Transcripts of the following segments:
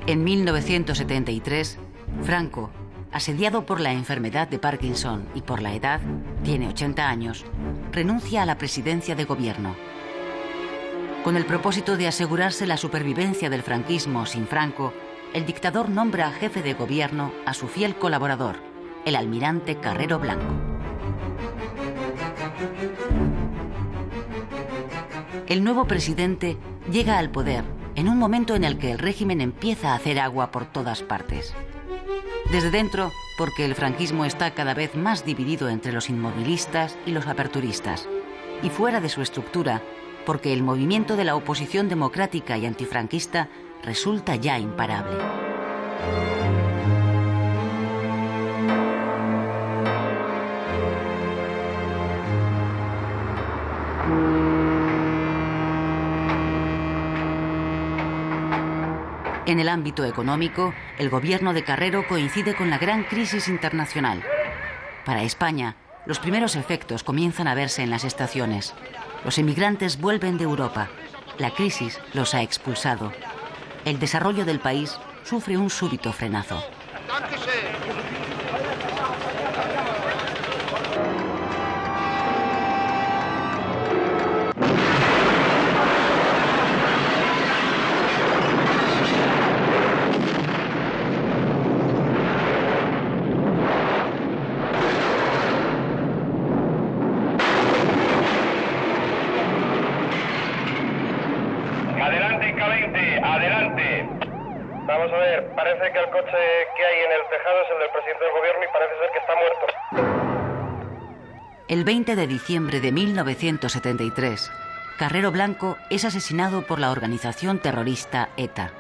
En 1973, Franco, asediado por la enfermedad de Parkinson y por la edad, tiene 80 años, renuncia a la presidencia de gobierno. Con el propósito de asegurarse la supervivencia del franquismo sin Franco, el dictador nombra jefe de gobierno a su fiel colaborador, el almirante Carrero Blanco. El nuevo presidente llega al poder en un momento en el que el régimen empieza a hacer agua por todas partes. Desde dentro, porque el franquismo está cada vez más dividido entre los inmovilistas y los aperturistas. Y fuera de su estructura, porque el movimiento de la oposición democrática y antifranquista resulta ya imparable. En el ámbito económico, el gobierno de Carrero coincide con la gran crisis internacional. Para España, los primeros efectos comienzan a verse en las estaciones. Los emigrantes vuelven de Europa. La crisis los ha expulsado. El desarrollo del país sufre un súbito frenazo. Vamos a ver, parece que el coche que hay en el tejado es el del presidente del gobierno y parece ser que está muerto. El 20 de diciembre de 1973, Carrero Blanco es asesinado por la organización terrorista ETA.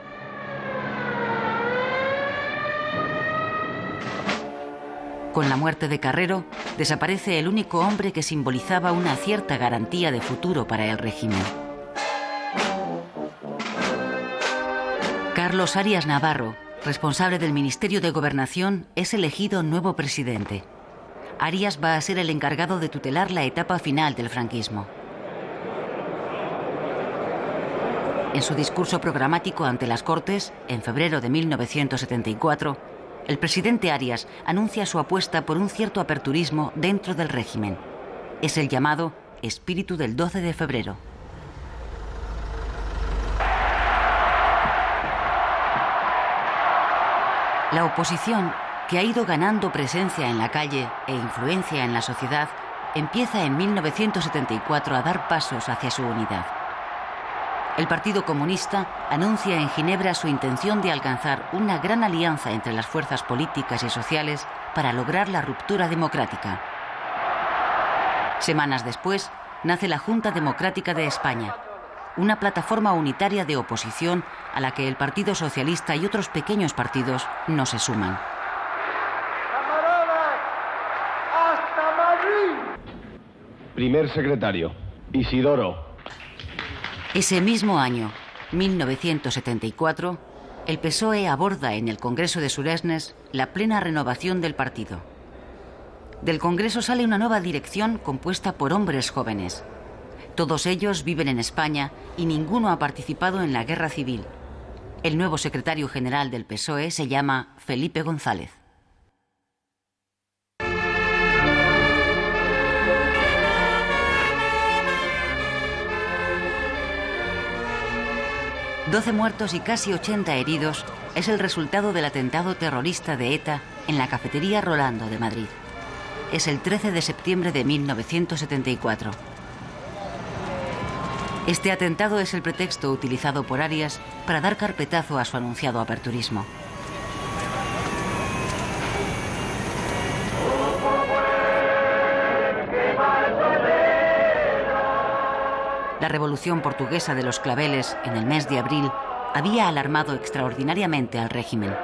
Con la muerte de Carrero, desaparece el único hombre que simbolizaba una cierta garantía de futuro para el régimen. Carlos Arias Navarro, responsable del Ministerio de Gobernación, es elegido nuevo presidente. Arias va a ser el encargado de tutelar la etapa final del franquismo. En su discurso programático ante las Cortes, en febrero de 1974, el presidente Arias anuncia su apuesta por un cierto aperturismo dentro del régimen. Es el llamado espíritu del 12 de febrero. La oposición, que ha ido ganando presencia en la calle e influencia en la sociedad, empieza en 1974 a dar pasos hacia su unidad. El Partido Comunista anuncia en Ginebra su intención de alcanzar una gran alianza entre las fuerzas políticas y sociales para lograr la ruptura democrática. Semanas después, nace la Junta Democrática de España, una plataforma unitaria de oposición a la que el Partido Socialista y otros pequeños partidos no se suman. ¡Camaradas! ¡Hasta Madrid! Primer secretario, Isidoro. Ese mismo año, 1974, el PSOE aborda en el Congreso de Suresnes la plena renovación del partido. Del Congreso sale una nueva dirección compuesta por hombres jóvenes. Todos ellos viven en España y ninguno ha participado en la guerra civil. El nuevo secretario general del PSOE se llama Felipe González. «12 muertos y casi 80 heridos es el resultado del atentado terrorista de ETA en la cafetería Rolando de Madrid. Es el 13 de septiembre de 1974. Este atentado es el pretexto utilizado por Arias para dar carpetazo a su anunciado aperturismo. La revolución portuguesa de los claveles en el mes de abril había alarmado extraordinariamente al régimen.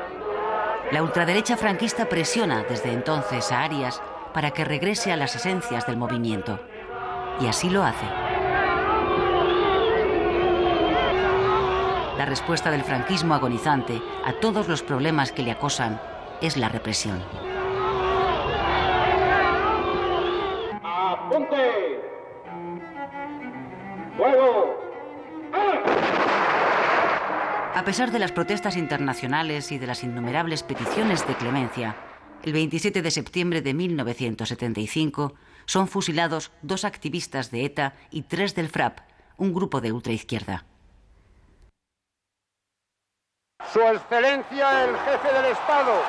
La ultraderecha franquista presiona desde entonces a Arias para que regrese a las esencias del movimiento. Y así lo hace. La respuesta del franquismo agonizante a todos los problemas que le acosan es la represión. ¡Apunte! ¡Fuego! ¡Ah! A pesar de las protestas internacionales y de las innumerables peticiones de clemencia, el 27 de septiembre de 1975 son fusilados 2 activistas de ETA y 3 del FRAP, un grupo de ultraizquierda. Su Excelencia el Jefe del Estado.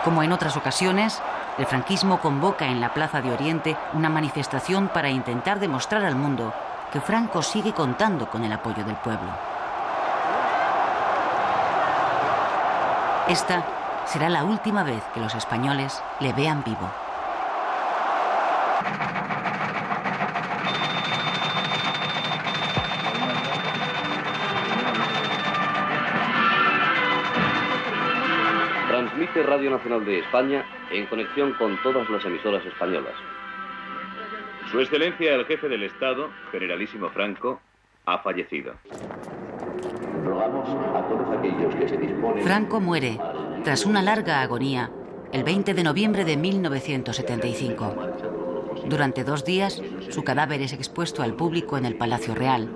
Como en otras ocasiones, el franquismo convoca en la Plaza de Oriente una manifestación para intentar demostrar al mundo que Franco sigue contando con el apoyo del pueblo. Esta será la última vez que los españoles le vean vivo. Transmite Radio Nacional de España en conexión con todas las emisoras españolas. Su Excelencia el Jefe del Estado, Generalísimo Franco, ha fallecido. Rogamos a todos aquellos que se disponen... Franco muere, tras una larga agonía, el 20 de noviembre de 1975. Durante 2 días, su cadáver es expuesto al público en el Palacio Real.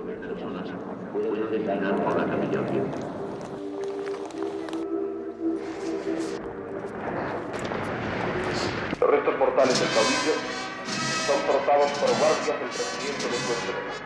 Los restos mortales del caudillo son portados por guardias del presidente de su Excelencia.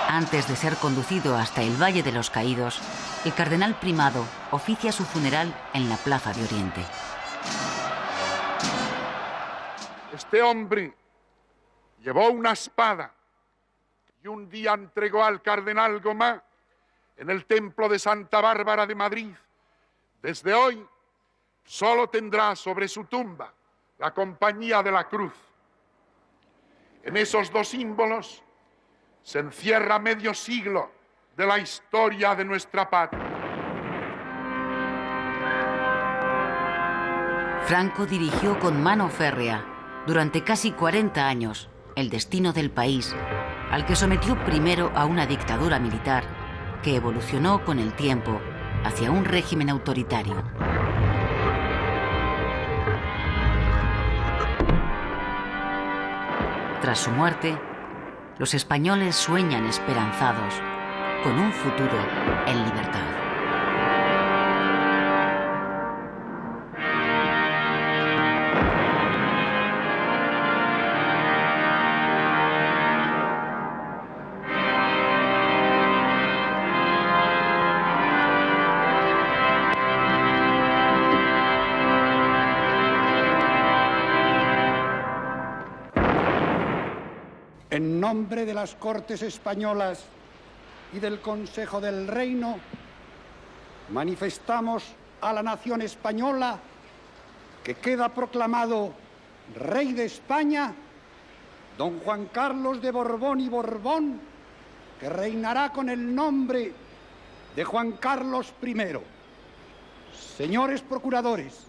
Antes de ser conducido hasta el Valle de los Caídos, el cardenal primado oficia su funeral en la Plaza de Oriente. Este hombre llevó una espada y un día entregó al cardenal Gomá en el templo de Santa Bárbara de Madrid. Desde hoy solo tendrá sobre su tumba la compañía de la cruz. En esos 2 símbolos se encierra medio siglo de la historia de nuestra patria. Franco dirigió con mano férrea, durante casi 40 años, el destino del país, al que sometió primero a una dictadura militar que evolucionó con el tiempo hacia un régimen autoritario. Tras su muerte, los españoles sueñan esperanzados con un futuro en libertad. En nombre de las Cortes Españolas y del Consejo del Reino, manifestamos a la nación española que queda proclamado Rey de España, don Juan Carlos de Borbón y Borbón, que reinará con el nombre de Juan Carlos I. Señores procuradores,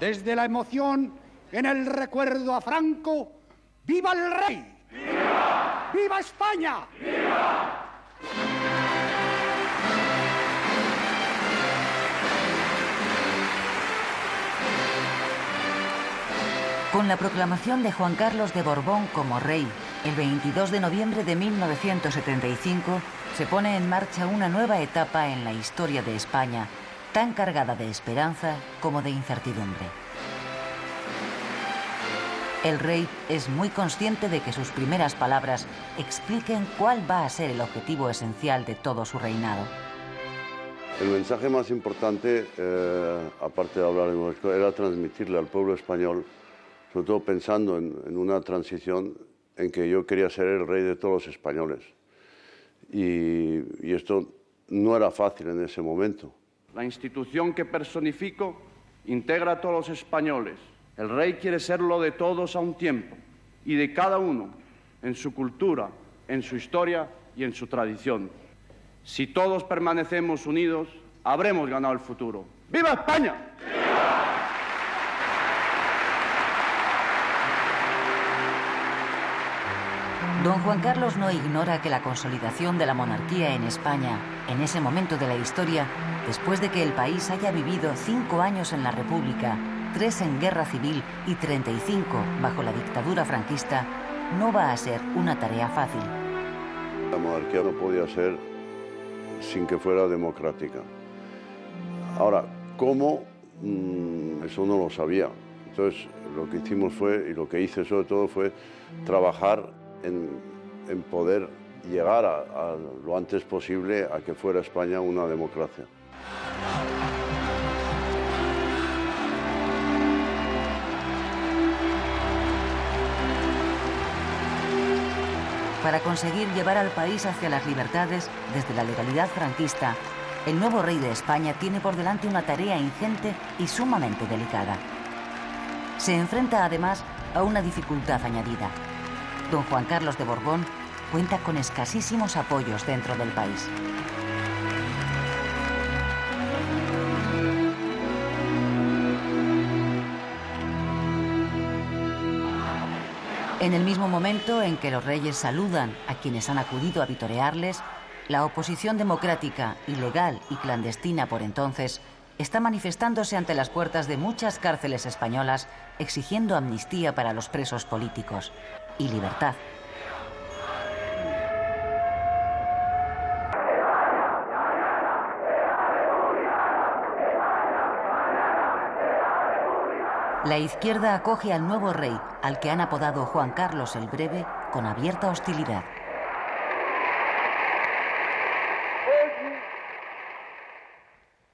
desde la emoción en el recuerdo a Franco, ¡viva el Rey! ¡Viva! ¡Viva España! ¡Viva! Con la proclamación de Juan Carlos de Borbón como rey, el 22 de noviembre de 1975, se pone en marcha una nueva etapa en la historia de España, tan cargada de esperanza como de incertidumbre. El rey es muy consciente de que sus primeras palabras expliquen cuál va a ser el objetivo esencial de todo su reinado. El mensaje más importante, aparte de hablar en nuestro, era transmitirle al pueblo español, sobre todo pensando en una transición en que yo quería ser el rey de todos los españoles. Y esto no era fácil en ese momento. La institución que personifico integra a todos los españoles. El rey quiere serlo de todos a un tiempo y de cada uno en su cultura, en su historia y en su tradición. Si todos permanecemos unidos, habremos ganado el futuro. ¡Viva España! ¡Viva! Don Juan Carlos no ignora que la consolidación de la monarquía en España, en ese momento de la historia, después de que el país haya vivido 5 años en la República, 3 en guerra civil y 35 bajo la dictadura franquista, no va a ser una tarea fácil. La monarquía no podía ser sin que fuera democrática. Ahora, ¿cómo? Eso no lo sabía. Entonces, lo que hicimos fue, y lo que hice sobre todo, fue trabajar en poder llegar a lo antes posible a que fuera España una democracia. Para conseguir llevar al país hacia las libertades desde la legalidad franquista, el nuevo rey de España tiene por delante una tarea ingente y sumamente delicada. Se enfrenta además a una dificultad añadida. Don Juan Carlos de Borbón cuenta con escasísimos apoyos dentro del país. En el mismo momento en que los reyes saludan a quienes han acudido a vitorearles, la oposición democrática, ilegal y clandestina por entonces está manifestándose ante las puertas de muchas cárceles españolas exigiendo amnistía para los presos políticos y libertad. La izquierda acoge al nuevo rey, al que han apodado Juan Carlos el Breve, con abierta hostilidad.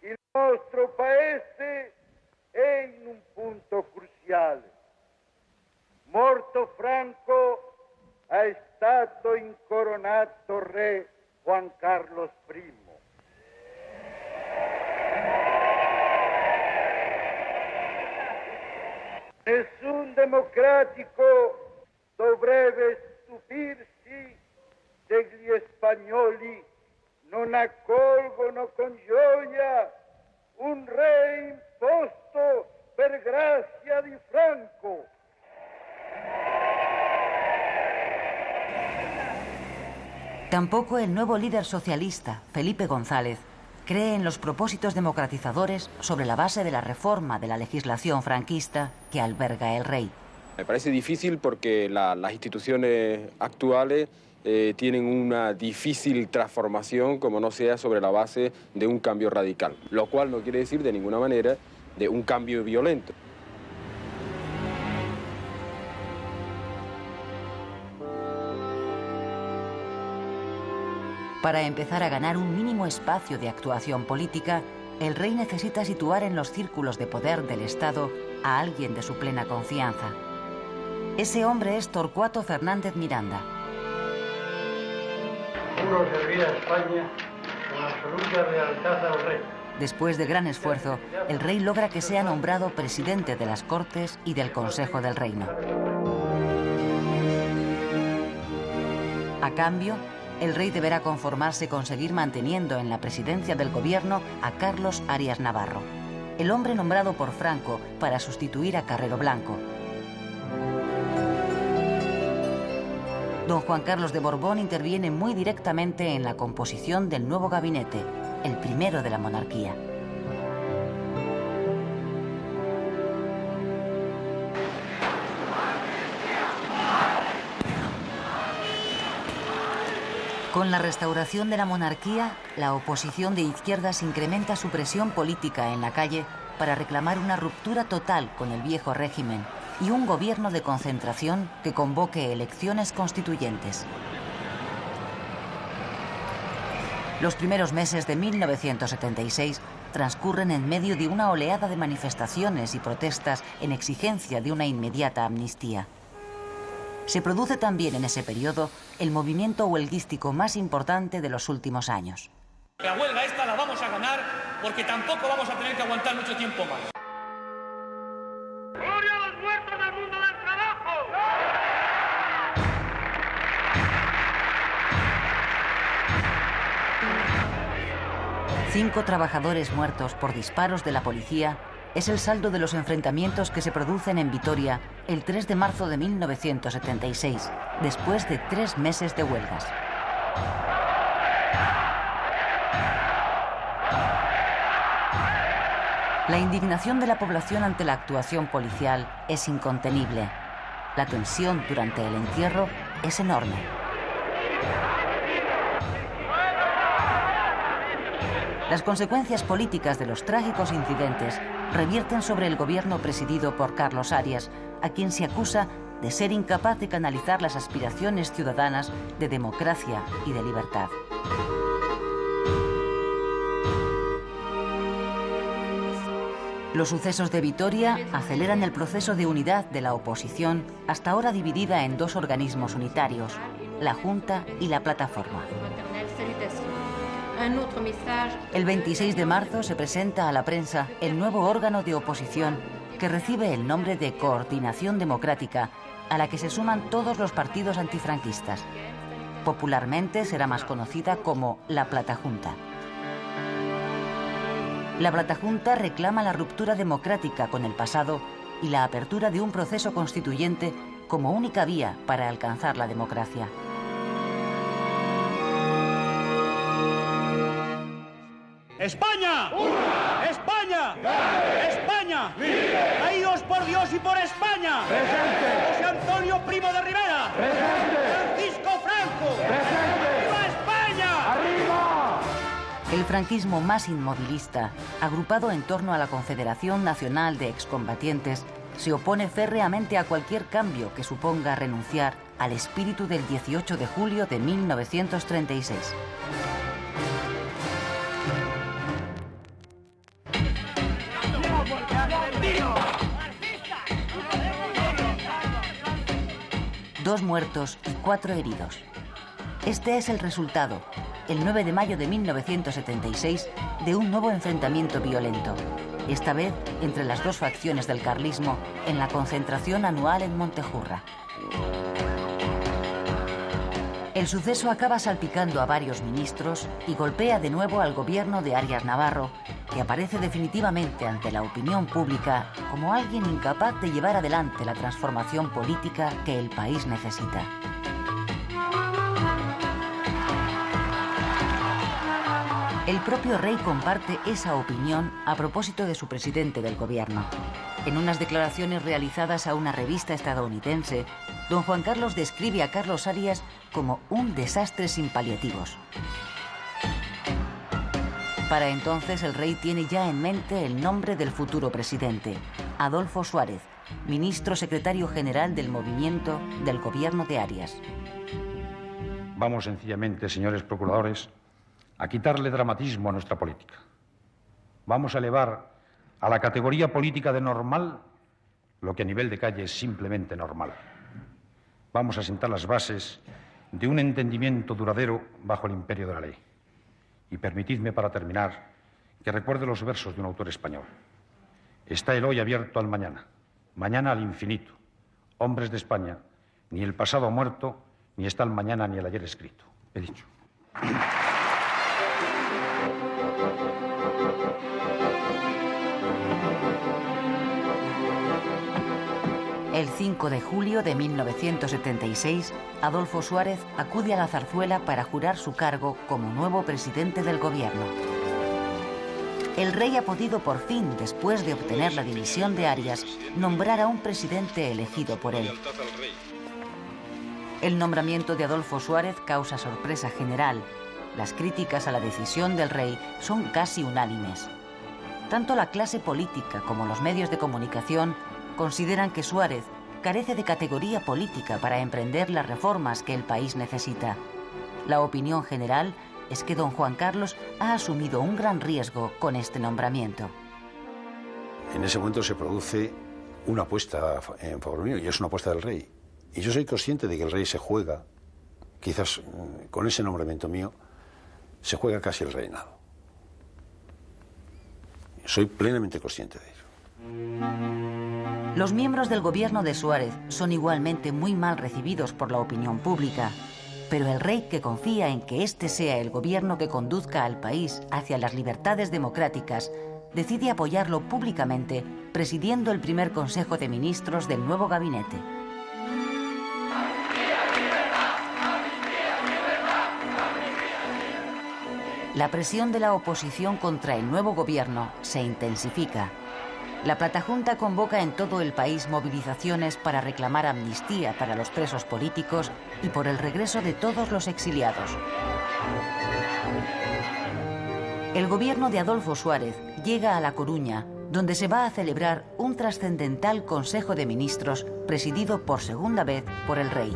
Il nostro paese è in un punto cruciale. Morto Franco, è stato incoronato re Juan Carlos I. Nessun democratico dovrebbe stupirsi se gli spagnoli non accolgono con gioia un re imposto per grazia di Franco. Tampoco el nuevo líder socialista, Felipe González, cree en los propósitos democratizadores sobre la base de la reforma de la legislación franquista que alberga el rey. Me parece difícil porque las instituciones actuales tienen una difícil transformación como no sea sobre la base de un cambio radical, lo cual no quiere decir de ninguna manera de un cambio violento. Para empezar a ganar un mínimo espacio de actuación política, el rey necesita situar en los círculos de poder del Estado a alguien de su plena confianza. Ese hombre es Torcuato Fernández Miranda. Juro servir a España con absoluta lealtad al rey. Después de gran esfuerzo, el rey logra que sea nombrado presidente de las Cortes y del Consejo del Reino. A cambio, el rey deberá conformarse con seguir manteniendo en la presidencia del gobierno a Carlos Arias Navarro, el hombre nombrado por Franco para sustituir a Carrero Blanco. Don Juan Carlos de Borbón interviene muy directamente en la composición del nuevo gabinete, el primero de la monarquía. Con la restauración de la monarquía, la oposición de izquierdas incrementa su presión política en la calle para reclamar una ruptura total con el viejo régimen y un gobierno de concentración que convoque elecciones constituyentes. Los primeros meses de 1976 transcurren en medio de una oleada de manifestaciones y protestas en exigencia de una inmediata amnistía. Se produce también en ese periodo el movimiento huelguístico más importante de los últimos años. La huelga esta la vamos a ganar porque tampoco vamos a tener que aguantar mucho tiempo más. ¡Gloria a los muertos del mundo del trabajo! 5 trabajadores muertos por disparos de la policía es el saldo de los enfrentamientos que se producen en Vitoria el 3 de marzo de 1976, después de 3 meses de huelgas. La indignación de la población ante la actuación policial es incontenible. La tensión durante el entierro es enorme. Las consecuencias políticas de los trágicos incidentes revierten sobre el gobierno presidido por Carlos Arias, a quien se acusa de ser incapaz de canalizar las aspiraciones ciudadanas de democracia y de libertad. Los sucesos de Vitoria aceleran el proceso de unidad de la oposición, hasta ahora dividida en 2 organismos unitarios, la Junta y la Plataforma. El 26 de marzo se presenta a la prensa el nuevo órgano de oposición que recibe el nombre de Coordinación Democrática, a la que se suman todos los partidos antifranquistas. Popularmente será más conocida como la Platajunta. La Platajunta reclama la ruptura democrática con el pasado y la apertura de un proceso constituyente como única vía para alcanzar la democracia. ¡España! ¡Una! ¡España! ¡Grande! ¡España! ¡Vive! ¡Caídos por Dios y por España! ¡Presente! ¡José Antonio Primo de Rivera! ¡Presente! ¡Francisco Franco! ¡Presente! ¡Arriba España! ¡Arriba! El franquismo más inmovilista, agrupado en torno a la Confederación Nacional de Excombatientes, se opone férreamente a cualquier cambio que suponga renunciar al espíritu del 18 de julio de 1936. Dos muertos y 4 heridos. Este es el resultado, el 9 de mayo de 1976, de un nuevo enfrentamiento violento, esta vez entre las 2 facciones del carlismo en la concentración anual en Montejurra. El suceso acaba salpicando a varios ministros y golpea de nuevo al gobierno de Arias Navarro, que aparece definitivamente ante la opinión pública como alguien incapaz de llevar adelante la transformación política que el país necesita. El propio rey comparte esa opinión a propósito de su presidente del gobierno. En unas declaraciones realizadas a una revista estadounidense, don Juan Carlos describe a Carlos Arias como un desastre sin paliativos. Para entonces el rey tiene ya en mente el nombre del futuro presidente, Adolfo Suárez, ministro secretario general del movimiento del gobierno de Arias. Vamos sencillamente, señores procuradores, a quitarle dramatismo a nuestra política. Vamos a elevar a la categoría política de normal lo que a nivel de calle es simplemente normal. Vamos a sentar las bases de un entendimiento duradero bajo el imperio de la ley. Y permitidme, para terminar, que recuerde los versos de un autor español. Está el hoy abierto al mañana, mañana al infinito. Hombres de España, ni el pasado ha muerto, ni está el mañana ni el ayer escrito. He dicho. El 5 de julio de 1976, Adolfo Suárez acude a la Zarzuela para jurar su cargo como nuevo presidente del gobierno. El rey ha podido por fin, después de obtener la dimisión de Arias, nombrar a un presidente elegido por él. El nombramiento de Adolfo Suárez causa sorpresa general. Las críticas a la decisión del rey son casi unánimes. Tanto la clase política como los medios de comunicación consideran que Suárez carece de categoría política para emprender las reformas que el país necesita. La opinión general es que don Juan Carlos ha asumido un gran riesgo con este nombramiento. En ese momento se produce una apuesta en favor mío, y es una apuesta del rey. Y yo soy consciente de que el rey se juega, quizás con ese nombramiento mío, se juega casi el reinado. Soy plenamente consciente de ello. Los miembros del gobierno de Suárez son igualmente muy mal recibidos por la opinión pública, pero el rey, que confía en que este sea el gobierno que conduzca al país hacia las libertades democráticas, decide apoyarlo públicamente, presidiendo el primer Consejo de Ministros del nuevo gabinete. La presión de la oposición contra el nuevo gobierno se intensifica. La Platajunta convoca en todo el país movilizaciones para reclamar amnistía para los presos políticos y por el regreso de todos los exiliados. El gobierno de Adolfo Suárez llega a La Coruña, donde se va a celebrar un trascendental Consejo de Ministros presidido por segunda vez por el rey.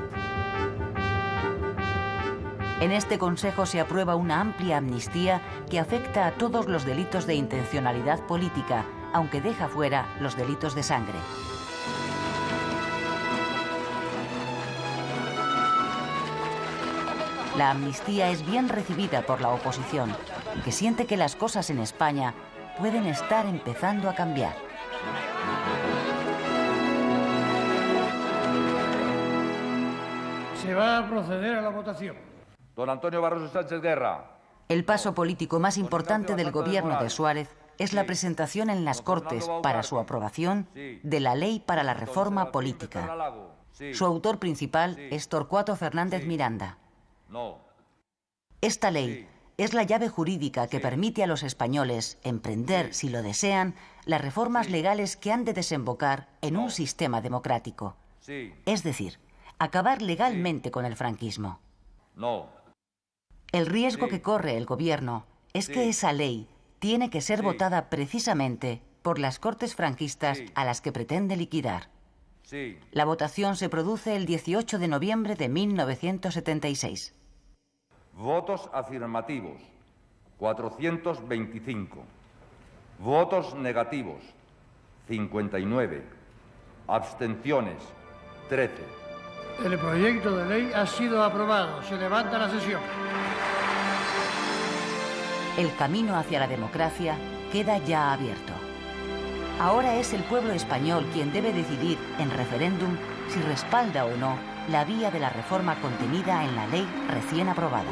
En este Consejo se aprueba una amplia amnistía que afecta a todos los delitos de intencionalidad política, aunque deja fuera los delitos de sangre. La amnistía es bien recibida por la oposición, que siente que las cosas en España pueden estar empezando a cambiar. Se va a proceder a la votación. Don Antonio Barroso Sánchez Guerra. El paso político más importante del gobierno de Suárez es la presentación en las Cortes para su aprobación de la Ley para la Reforma Política. Su autor principal es Torcuato Fernández Miranda. Esta ley es la llave jurídica que permite a los españoles emprender, si lo desean, las reformas legales que han de desembocar en un sistema democrático. Es decir, acabar legalmente con el franquismo. El riesgo que corre el gobierno es que esa ley tiene que ser votada precisamente por las Cortes franquistas a las que pretende liquidar. La votación se produce el 18 de noviembre de 1976. Votos afirmativos, 425. Votos negativos, 59. Abstenciones, 13. El proyecto de ley ha sido aprobado. Se levanta la sesión. El camino hacia la democracia queda ya abierto. Ahora es el pueblo español quien debe decidir en referéndum si respalda o no la vía de la reforma contenida en la ley recién aprobada.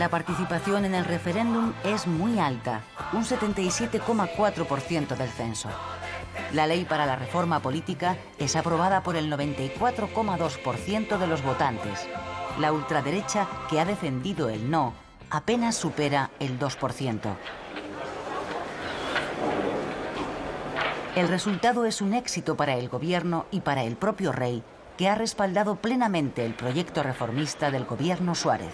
La participación en el referéndum es muy alta, un 77,4% del censo. La ley para la reforma política es aprobada por el 94,2% de los votantes. La ultraderecha, que ha defendido el no, apenas supera el 2%. El resultado es un éxito para el gobierno y para el propio rey, que ha respaldado plenamente el proyecto reformista del gobierno Suárez.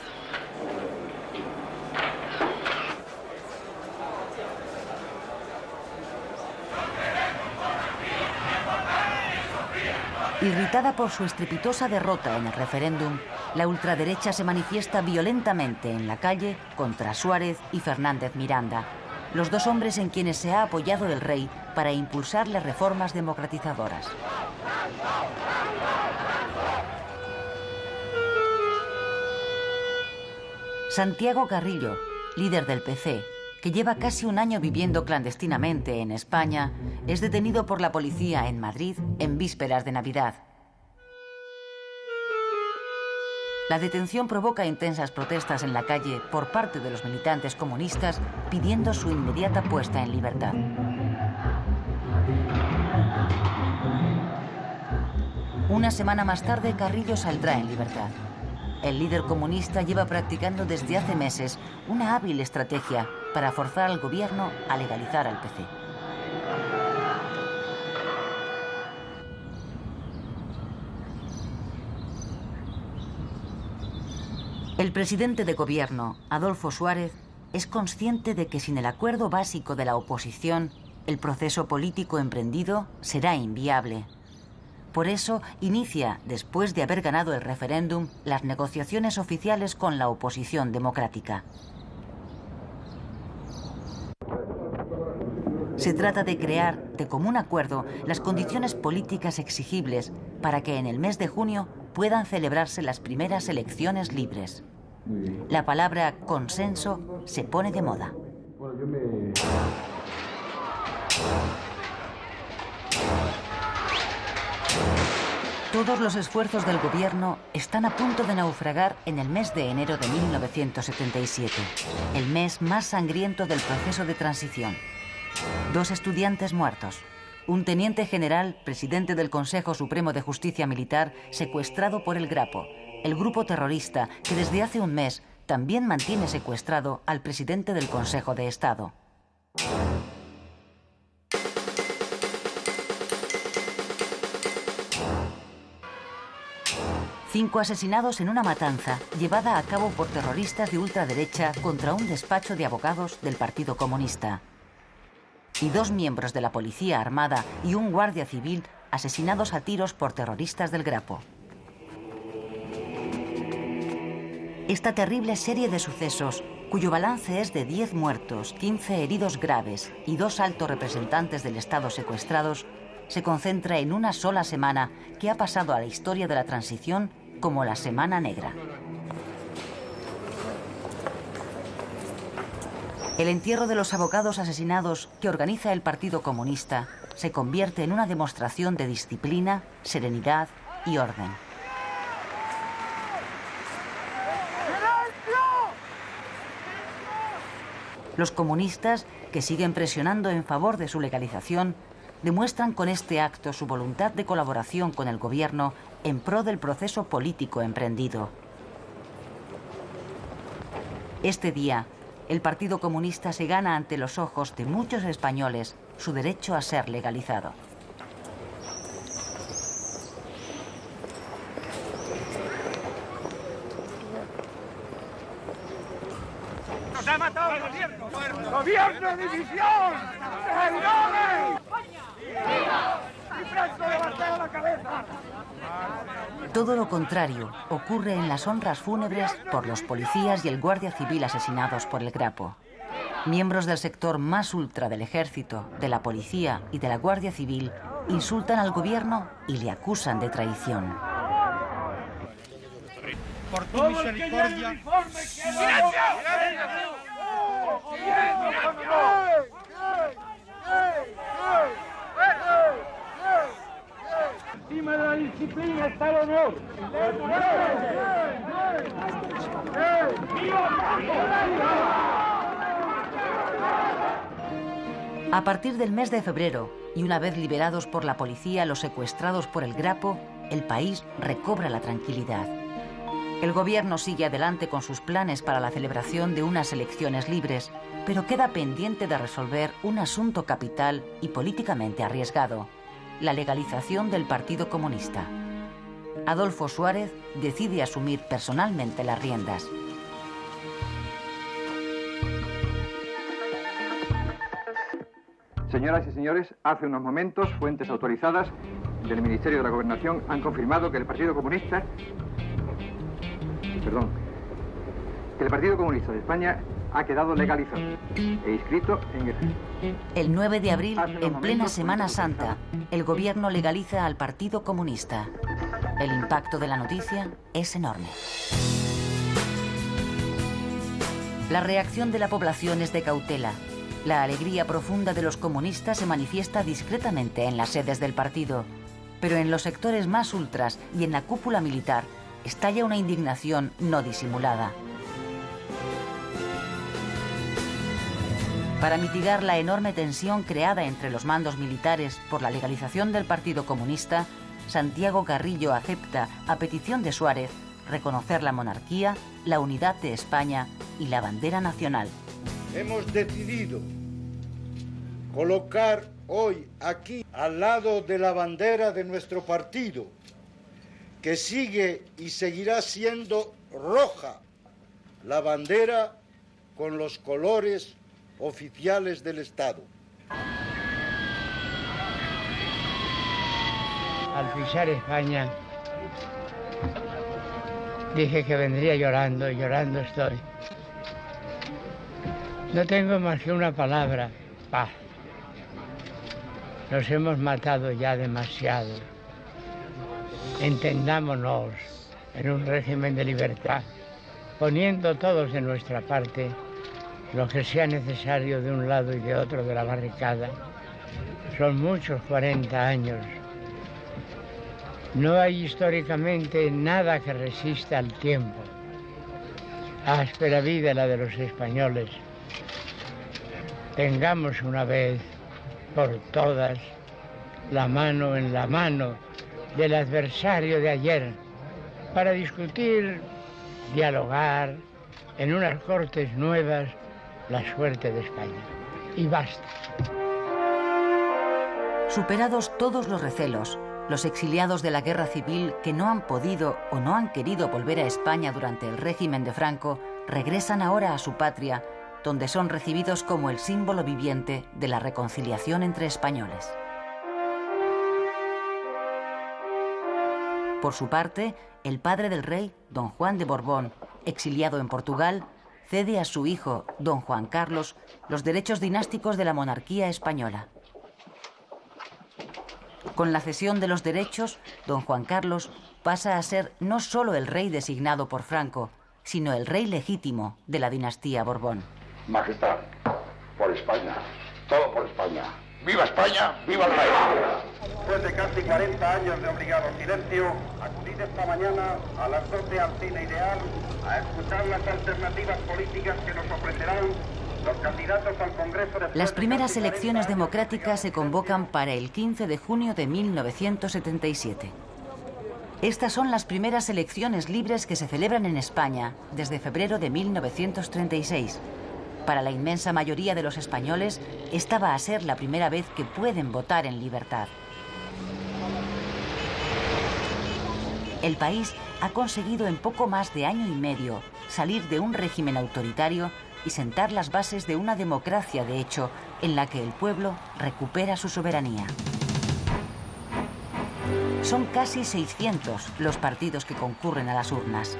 Irritada por su estrepitosa derrota en el referéndum, la ultraderecha se manifiesta violentamente en la calle contra Suárez y Fernández Miranda, los dos hombres en quienes se ha apoyado el rey para impulsar las reformas democratizadoras. Santiago Carrillo, líder del PC, que lleva casi un año viviendo clandestinamente en España, es detenido por la policía en Madrid en vísperas de Navidad. La detención provoca intensas protestas en la calle por parte de los militantes comunistas pidiendo su inmediata puesta en libertad. Una semana más tarde, Carrillo saldrá en libertad. El líder comunista lleva practicando desde hace meses una hábil estrategia para forzar al gobierno a legalizar al PC. El presidente de gobierno, Adolfo Suárez, es consciente de que sin el acuerdo básico de la oposición, el proceso político emprendido será inviable. Por eso inicia, después de haber ganado el referéndum, las negociaciones oficiales con la oposición democrática. Se trata de crear, de común acuerdo, las condiciones políticas exigibles para que en el mes de junio puedan celebrarse las primeras elecciones libres. La palabra consenso se pone de moda. Todos los esfuerzos del gobierno están a punto de naufragar en el mes de enero de 1977, el mes más sangriento del proceso de transición. 2 estudiantes muertos, un teniente general, presidente del Consejo Supremo de Justicia Militar, secuestrado por el Grapo, el grupo terrorista que desde hace un mes también mantiene secuestrado al presidente del Consejo de Estado. Cinco asesinados en una matanza llevada a cabo por terroristas de ultraderecha contra un despacho de abogados del Partido Comunista. Y 2 miembros de la Policía Armada y un guardia civil asesinados a tiros por terroristas del Grapo. Esta terrible serie de sucesos, cuyo balance es de 10 muertos, 15 heridos graves y 2 altos representantes del Estado secuestrados, se concentra en una sola semana que ha pasado a la historia de la transición como la Semana Negra. El entierro de los abogados asesinados que organiza el Partido Comunista se convierte en una demostración de disciplina, serenidad y orden. Los comunistas, que siguen presionando en favor de su legalización, demuestran con este acto su voluntad de colaboración con el gobierno en pro del proceso político emprendido. Este día, el Partido Comunista se gana ante los ojos de muchos españoles su derecho a ser legalizado. ¡Nos ha matado el gobierno! ¡Gobierno de división! ¡Traidores! ¡Y Franco levantado la cabeza! Todo lo contrario ocurre en las honras fúnebres por los policías y el guardia civil asesinados por el Grapo. Miembros del sector más ultra del ejército, de la policía y de la guardia civil insultan al gobierno y le acusan de traición. Por tu misericordia. Encima de la disciplina está el honor. A partir del mes de febrero, y una vez liberados por la policía los secuestrados por el Grapo, el país recobra la tranquilidad. El gobierno sigue adelante con sus planes para la celebración de unas elecciones libres, pero queda pendiente de resolver un asunto capital y políticamente arriesgado: la legalización del Partido Comunista. Adolfo Suárez decide asumir personalmente las riendas. Señoras y señores, hace unos momentos, fuentes autorizadas del Ministerio de la Gobernación han confirmado que el Partido Comunista de España ha quedado legalizado e inscrito en el 9 de abril, en plena Semana Santa, el gobierno legaliza al Partido Comunista. El impacto de la noticia es enorme. La reacción de la población es de cautela. La alegría profunda de los comunistas se manifiesta discretamente en las sedes del partido, pero en los sectores más ultras y en la cúpula militar estalla una indignación no disimulada. Para mitigar la enorme tensión creada entre los mandos militares por la legalización del Partido Comunista, Santiago Carrillo acepta, a petición de Suárez, reconocer la monarquía, la unidad de España y la bandera nacional. Hemos decidido colocar hoy aquí, al lado de la bandera de nuestro partido, que sigue y seguirá siendo roja, la bandera con los colores oficiales del Estado. Al pisar España, dije que vendría llorando, y llorando estoy. No tengo más que una palabra: paz. Nos hemos matado ya demasiado. entendámonos en un régimen de libertad, poniendo todos de nuestra parte lo que sea necesario de un lado y de otro de la barricada. Son muchos 40 años. No hay históricamente nada que resista al tiempo. Áspera vida la de los españoles. Tengamos una vez por todas la mano en la mano del adversario de ayer para discutir, dialogar en unas Cortes nuevas la suerte de España. Y basta. Superados todos los recelos, los exiliados de la guerra civil que no han podido o no han querido volver a España durante el régimen de Franco, regresan ahora a su patria, donde son recibidos como el símbolo viviente de la reconciliación entre españoles. Por su parte, el padre del rey, don Juan de Borbón, exiliado en Portugal, cede a su hijo, don Juan Carlos, los derechos dinásticos de la monarquía española. Con la cesión de los derechos, don Juan Carlos pasa a ser no solo el rey designado por Franco, sino el rey legítimo de la dinastía Borbón. Majestad, por España, todo por España. ¡Viva España! ¡Viva el rey! Después de casi 40 años de obligado silencio, acudid esta mañana a las 12 al Cine Ideal a escuchar las alternativas políticas que nos ofrecerán los candidatos al Congreso de... Las primeras elecciones democráticas se convocan para el 15 de junio de 1977. Estas son las primeras elecciones libres que se celebran en España desde febrero de 1936. Para la inmensa mayoría de los españoles, esta va a ser la primera vez que pueden votar en libertad. El país ha conseguido en poco más de año y medio salir de un régimen autoritario y sentar las bases de una democracia de hecho en la que el pueblo recupera su soberanía. Son casi 600 los partidos que concurren a las urnas.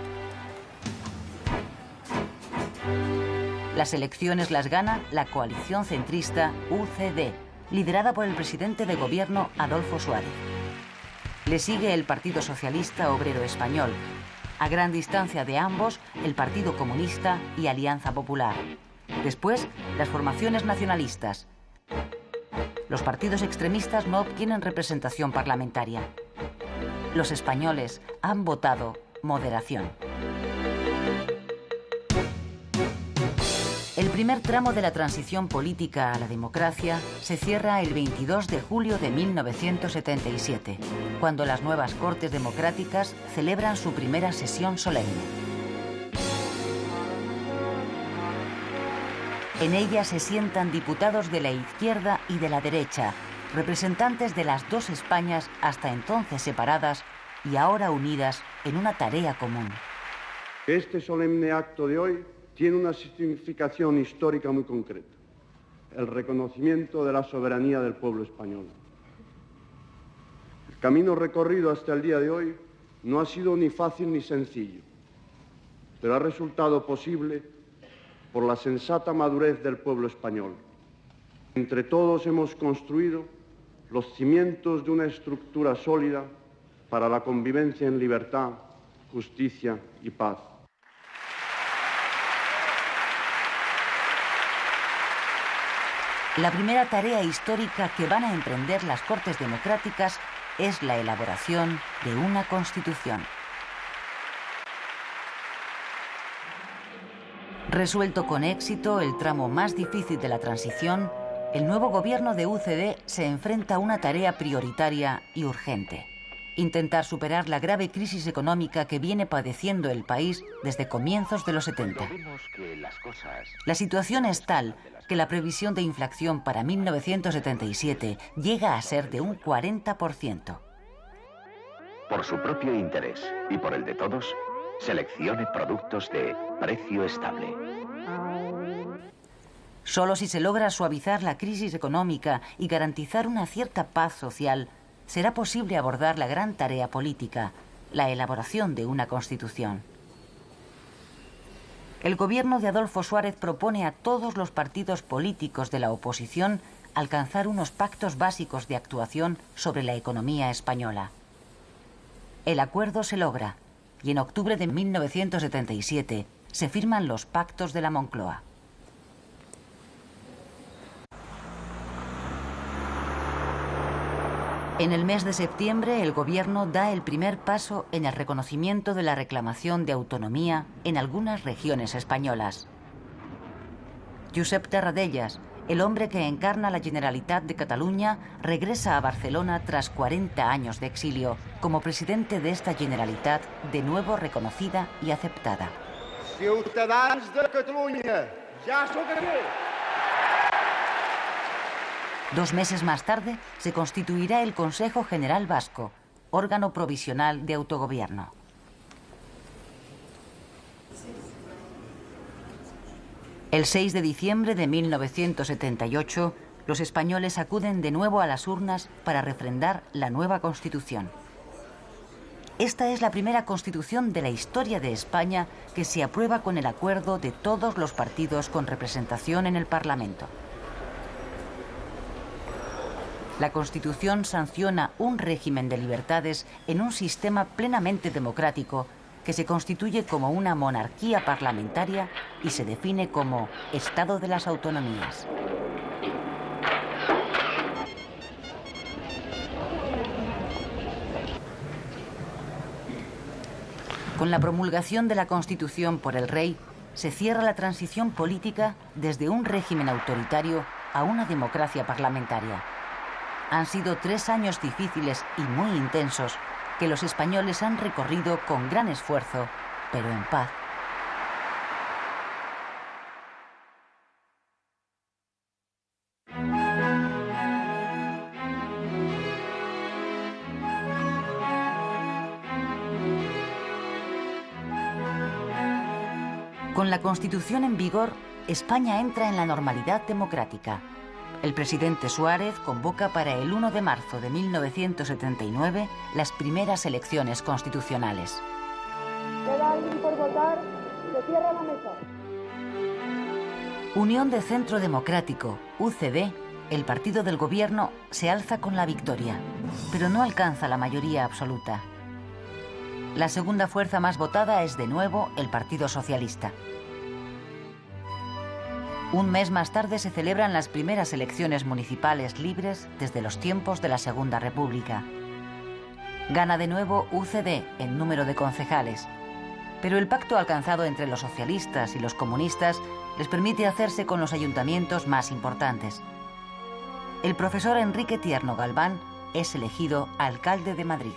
Las elecciones las gana la coalición centrista UCD, liderada por el presidente de gobierno Adolfo Suárez. Le sigue el Partido Socialista Obrero Español. A gran distancia de ambos, el Partido Comunista y Alianza Popular. Después, las formaciones nacionalistas. Los partidos extremistas no obtienen representación parlamentaria. Los españoles han votado moderación. El primer tramo de la transición política a la democracia se cierra el 22 de julio de 1977, cuando las nuevas Cortes Democráticas celebran su primera sesión solemne. En ella se sientan diputados de la izquierda y de la derecha, representantes de las dos Españas hasta entonces separadas y ahora unidas en una tarea común. Este solemne acto de hoy tiene una significación histórica muy concreta: el reconocimiento de la soberanía del pueblo español. El camino recorrido hasta el día de hoy no ha sido ni fácil ni sencillo, pero ha resultado posible por la sensata madurez del pueblo español. Entre todos hemos construido los cimientos de una estructura sólida para la convivencia en libertad, justicia y paz. La primera tarea histórica que van a emprender las Cortes Democráticas es la elaboración de una Constitución. Resuelto con éxito el tramo más difícil de la transición, el nuevo gobierno de UCD se enfrenta a una tarea prioritaria y urgente: intentar superar la grave crisis económica que viene padeciendo el país desde comienzos de los 70. La situación es tal que la previsión de inflación para 1977 llega a ser de un 40%. Por su propio interés y por el de todos, seleccione productos de precio estable. Solo si se logra suavizar la crisis económica y garantizar una cierta paz social, será posible abordar la gran tarea política, la elaboración de una Constitución. El gobierno de Adolfo Suárez propone a todos los partidos políticos de la oposición alcanzar unos pactos básicos de actuación sobre la economía española. El acuerdo se logra y en octubre de 1977 se firman los Pactos de la Moncloa. En el mes de septiembre, el gobierno da el primer paso en el reconocimiento de la reclamación de autonomía en algunas regiones españolas. Josep Terradellas, el hombre que encarna la Generalitat de Cataluña, regresa a Barcelona tras 40 años de exilio, como presidente de esta Generalitat, de nuevo reconocida y aceptada. Ciutadans de Catalunya, ja sóc aquí. 2 meses más tarde se constituirá el Consejo General Vasco, órgano provisional de autogobierno. El 6 de diciembre de 1978, los españoles acuden de nuevo a las urnas para refrendar la nueva Constitución. Esta es la primera Constitución de la historia de España que se aprueba con el acuerdo de todos los partidos con representación en el Parlamento. La Constitución sanciona un régimen de libertades en un sistema plenamente democrático que se constituye como una monarquía parlamentaria y se define como Estado de las Autonomías. Con la promulgación de la Constitución por el rey, se cierra la transición política desde un régimen autoritario a una democracia parlamentaria. Han sido 3 años difíciles y muy intensos que los españoles han recorrido con gran esfuerzo, pero en paz. Con la Constitución en vigor, España entra en la normalidad democrática. El presidente Suárez convoca para el 1 de marzo de 1979 las primeras elecciones constitucionales. ¿Queda alguien por votar? Se cierra la mesa. Unión de Centro Democrático, UCD, el partido del gobierno, se alza con la victoria, pero no alcanza la mayoría absoluta. La segunda fuerza más votada es de nuevo el Partido Socialista. Un mes más tarde se celebran las primeras elecciones municipales libres desde los tiempos de la Segunda República. Gana de nuevo UCD en número de concejales, pero el pacto alcanzado entre los socialistas y los comunistas les permite hacerse con los ayuntamientos más importantes. El profesor Enrique Tierno Galván es elegido alcalde de Madrid.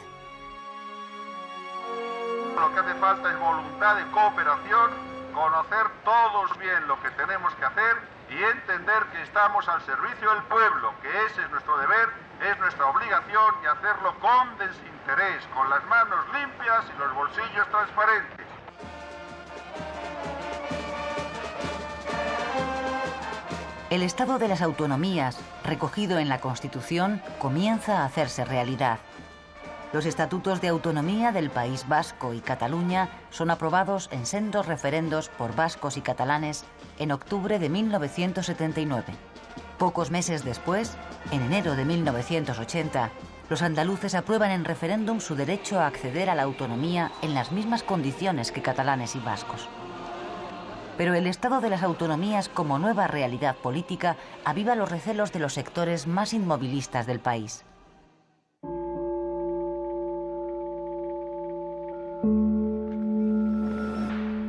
Lo que hace falta es voluntad de cooperación, conocer todos bien lo que tenemos que hacer y entender que estamos al servicio del pueblo, que ese es nuestro deber, es nuestra obligación y hacerlo con desinterés, con las manos limpias y los bolsillos transparentes. El Estado de las Autonomías, recogido en la Constitución, comienza a hacerse realidad. Los estatutos de autonomía del País Vasco y Cataluña son aprobados en sendos referendos por vascos y catalanes en octubre de 1979. Pocos meses después, en enero de 1980, los andaluces aprueban en referéndum su derecho a acceder a la autonomía en las mismas condiciones que catalanes y vascos. Pero el Estado de las Autonomías como nueva realidad política aviva los recelos de los sectores más inmovilistas del país.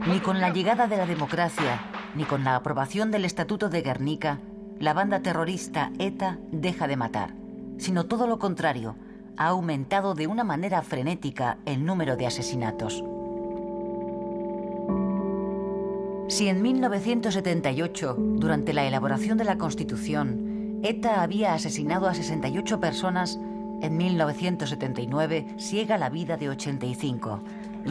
Ni con la llegada de la democracia, ni con la aprobación del Estatuto de Guernica, la banda terrorista ETA deja de matar, sino todo lo contrario, ha aumentado de una manera frenética el número de asesinatos. Si en 1978, durante la elaboración de la Constitución, ETA había asesinado a 68 personas, en 1979 ciega la vida de 85,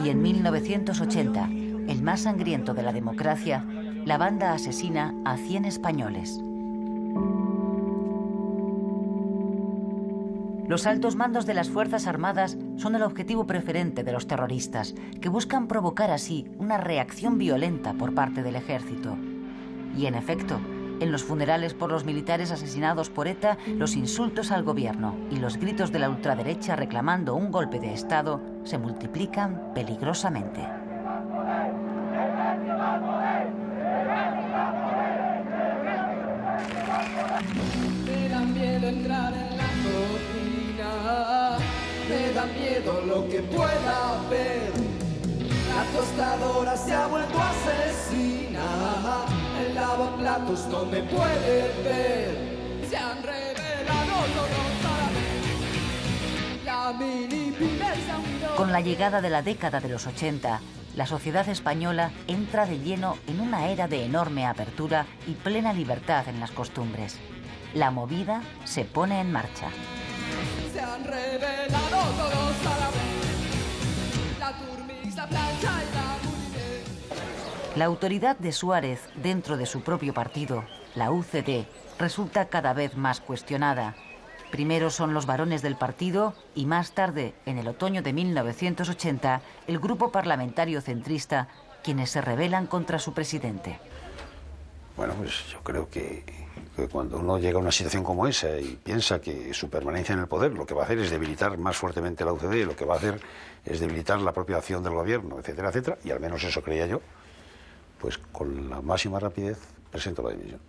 y en 1980, el más sangriento de la democracia, la banda asesina a 100 españoles. Los altos mandos de las Fuerzas Armadas son el objetivo preferente de los terroristas, que buscan provocar así una reacción violenta por parte del ejército. Y en efecto, En los funerales por los militares asesinados por ETA, los insultos al gobierno y los gritos de la ultraderecha reclamando un golpe de Estado se multiplican peligrosamente. Me da miedo entrar en la cocina, me da miedo lo que pueda haber. La tostadora se ha vuelto asesina, el lavaplatos no me puede ver. Se han revelado todos a la vez. La mini pyme se ha unido. Con la llegada de la década de los 80, la sociedad española entra de lleno en una era de enorme apertura y plena libertad en las costumbres. La movida se pone en marcha. Se han revelado todos a la vez. La turmix, la plancha y la mujer. La autoridad de Suárez dentro de su propio partido, la UCD, resulta cada vez más cuestionada. Primero son los varones del partido y más tarde, en el otoño de 1980, el grupo parlamentario centrista, quienes se rebelan contra su presidente. Bueno, pues yo creo que cuando uno llega a una situación como esa y piensa que su permanencia en el poder lo que va a hacer es debilitar más fuertemente la UCD, lo que va a hacer es debilitar la propia acción del gobierno, etcétera, etcétera, y al menos eso creía yo, pues con la máxima rapidez presento la dimisión.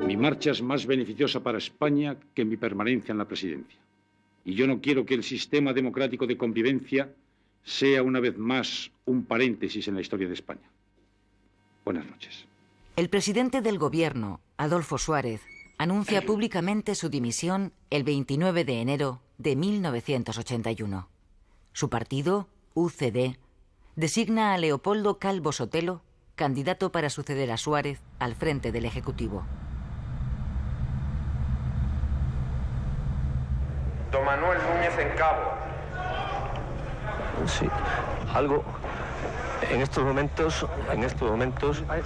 Mi marcha es más beneficiosa para España que mi permanencia en la presidencia. Y yo no quiero que el sistema democrático de convivencia sea una vez más un paréntesis en la historia de España. Buenas noches. El presidente del gobierno, Adolfo Suárez, anuncia públicamente su dimisión el 29 de enero de 1981. Su partido, UCD, designa a Leopoldo Calvo Sotelo candidato para suceder a Suárez al frente del Ejecutivo. Don Manuel Núñez en Cabo. Sí, algo. En estos momentos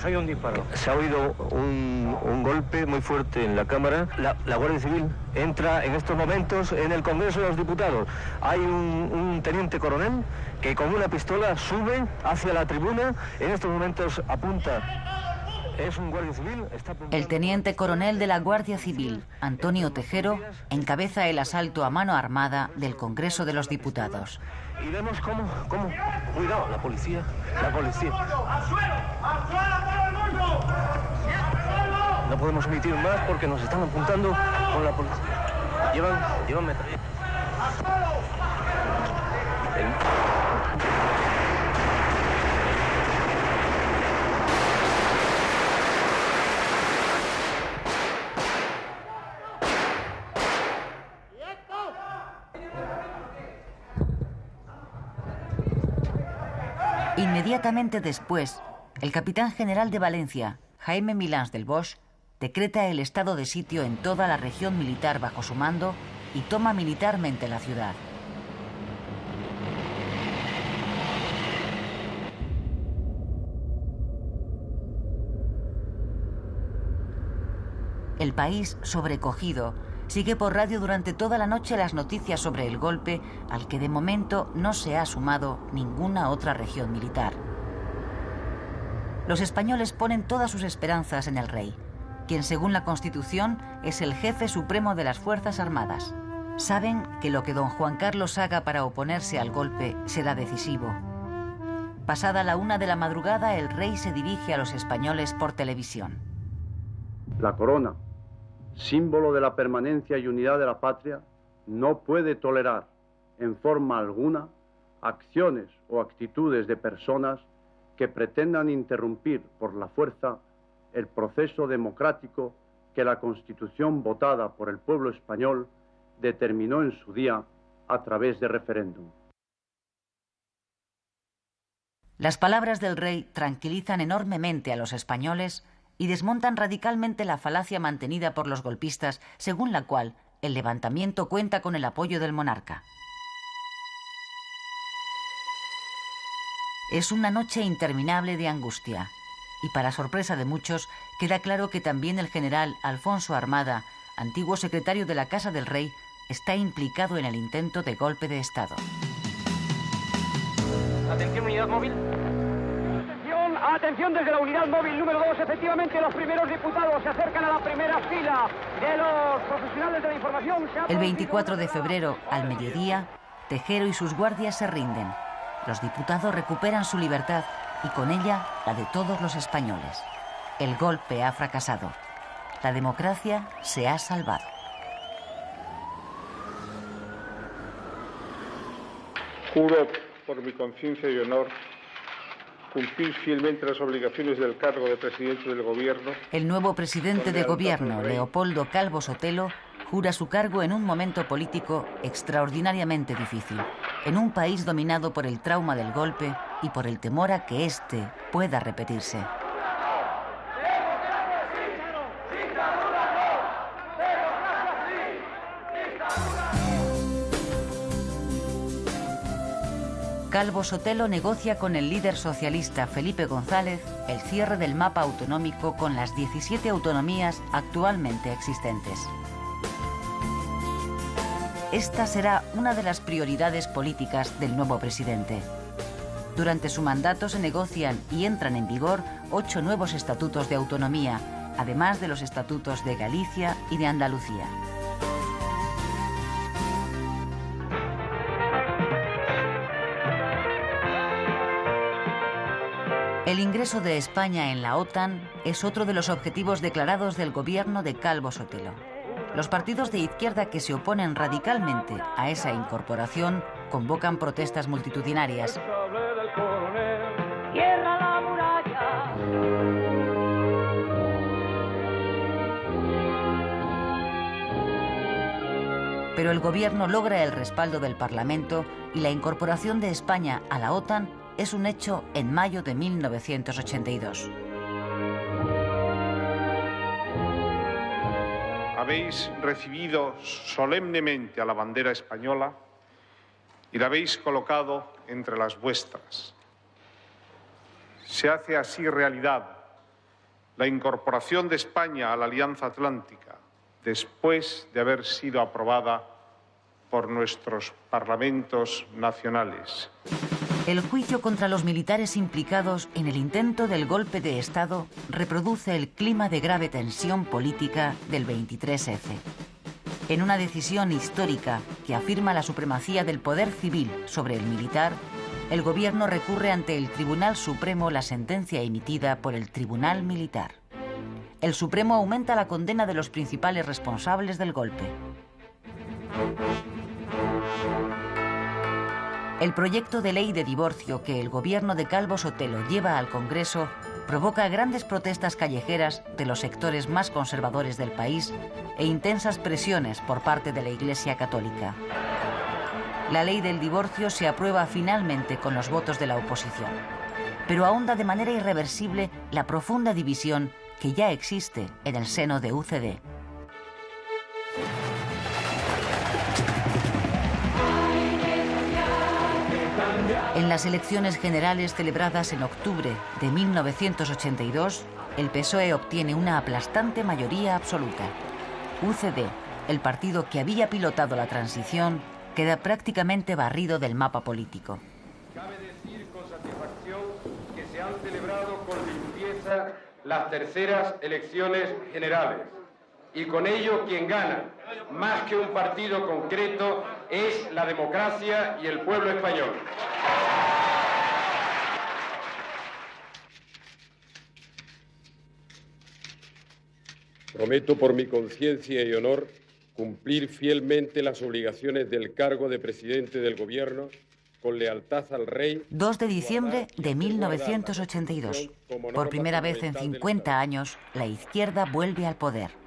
Hay un disparo. se ha oído un golpe muy fuerte en la Cámara. La Guardia Civil entra en estos momentos en el Congreso de los Diputados. Hay un teniente coronel que con una pistola sube hacia la tribuna. En estos momentos apunta. Es un guardia civil. El teniente coronel de la Guardia Civil, Antonio Tejero, encabeza el asalto a mano armada del Congreso de los Diputados. Y vemos cómo, cuidado, la policía. No podemos emitir más porque nos están apuntando con la policía. Llevan metralla. Inmediatamente después, el capitán general de Valencia, Jaime Milans del Bosch, decreta el estado de sitio en toda la región militar bajo su mando y toma militarmente la ciudad. El país, sobrecogido, sigue por radio durante toda la noche las noticias sobre el golpe al que de momento no se ha sumado ninguna otra región militar. Los españoles ponen todas sus esperanzas en el rey, quien según la Constitución es el jefe supremo de las Fuerzas Armadas. Saben que lo que don Juan Carlos haga para oponerse al golpe será decisivo. Pasada la 1 de la madrugada, el rey se dirige a los españoles por televisión. La corona, símbolo de la permanencia y unidad de la patria, no puede tolerar en forma alguna acciones o actitudes de personas que pretendan interrumpir por la fuerza el proceso democrático que la Constitución votada por el pueblo español determinó en su día a través de referéndum. Las palabras del rey tranquilizan enormemente a los españoles y desmontan radicalmente la falacia mantenida por los golpistas, según la cual el levantamiento cuenta con el apoyo del monarca. Es una noche interminable de angustia, y para sorpresa de muchos, queda claro que también el general Alfonso Armada, antiguo secretario de la Casa del Rey, está implicado en el intento de golpe de Estado. Atención, unidad móvil. Atención desde la unidad móvil número 2. Efectivamente, los primeros diputados se acercan a la primera fila de los profesionales de la información. El 24 de febrero, al mediodía, Tejero y sus guardias se rinden. Los diputados recuperan su libertad y con ella la de todos los españoles. El golpe ha fracasado. La democracia se ha salvado. Juro por mi conciencia y honor cumplir fielmente las obligaciones del cargo de presidente del Gobierno. El nuevo presidente de Gobierno, Leopoldo Calvo Sotelo, jura su cargo en un momento político extraordinariamente difícil, en un país dominado por el trauma del golpe y por el temor a que éste pueda repetirse. Calvo Sotelo negocia con el líder socialista Felipe González el cierre del mapa autonómico con las 17 autonomías actualmente existentes. Esta será una de las prioridades políticas del nuevo presidente. Durante su mandato se negocian y entran en vigor 8 nuevos estatutos de autonomía, además de los estatutos de Galicia y de Andalucía. El ingreso de España en la OTAN es otro de los objetivos declarados del gobierno de Calvo Sotelo. Los partidos de izquierda que se oponen radicalmente a esa incorporación convocan protestas multitudinarias. Pero el gobierno logra el respaldo del Parlamento y la incorporación de España a la OTAN es un hecho en mayo de 1982. Habéis recibido solemnemente a la bandera española y la habéis colocado entre las vuestras. Se hace así realidad la incorporación de España a la Alianza Atlántica después de haber sido aprobada por nuestros parlamentos nacionales. El juicio contra los militares implicados en el intento del golpe de Estado reproduce el clima de grave tensión política del 23F. En una decisión histórica que afirma la supremacía del poder civil sobre el militar, el gobierno recurre ante el Tribunal Supremo la sentencia emitida por el Tribunal Militar. El Supremo aumenta la condena de los principales responsables del golpe. El proyecto de ley de divorcio que el gobierno de Calvo Sotelo lleva al Congreso provoca grandes protestas callejeras de los sectores más conservadores del país e intensas presiones por parte de la Iglesia Católica. La ley del divorcio se aprueba finalmente con los votos de la oposición, pero ahonda de manera irreversible la profunda división que ya existe en el seno de UCD. En las elecciones generales celebradas en octubre de 1982, el PSOE obtiene una aplastante mayoría absoluta. UCD, el partido que había pilotado la transición, queda prácticamente barrido del mapa político. Cabe decir con satisfacción que se han celebrado con limpieza las terceras elecciones generales. Y con ello quien gana, más que un partido concreto, es la democracia y el pueblo español. Prometo por mi conciencia y honor cumplir fielmente las obligaciones del cargo de presidente del Gobierno con lealtad al Rey. 2 de diciembre de 1982. Por primera vez en 50 años, la izquierda vuelve al poder.